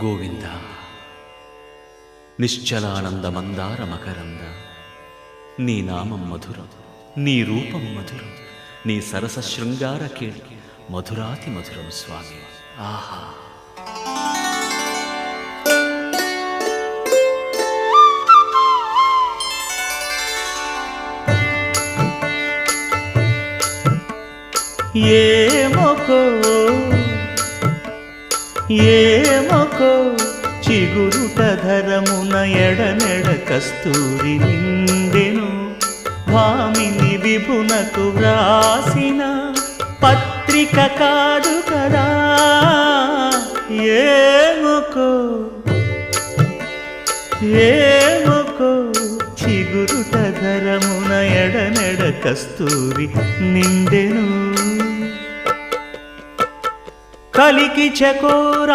గోవింద నిశ్చలానంద మందార మకరంద నీ నామం మధురం, నీ రూపం మధురం, నీ సరస శృంగార కేళి మధురాతి మధురం స్వామి. ఆహా! ఏమొకో చిగురుట ధరమున ఎడనెడ కస్తూరి నిండెను. భామిని విభునకు వ్రాసిన పత్రిక కాదు కదా. ఏమొకో చిగురుట ధరమున ఎడనెడ కస్తూరి నిండెను. కలికి చకోరా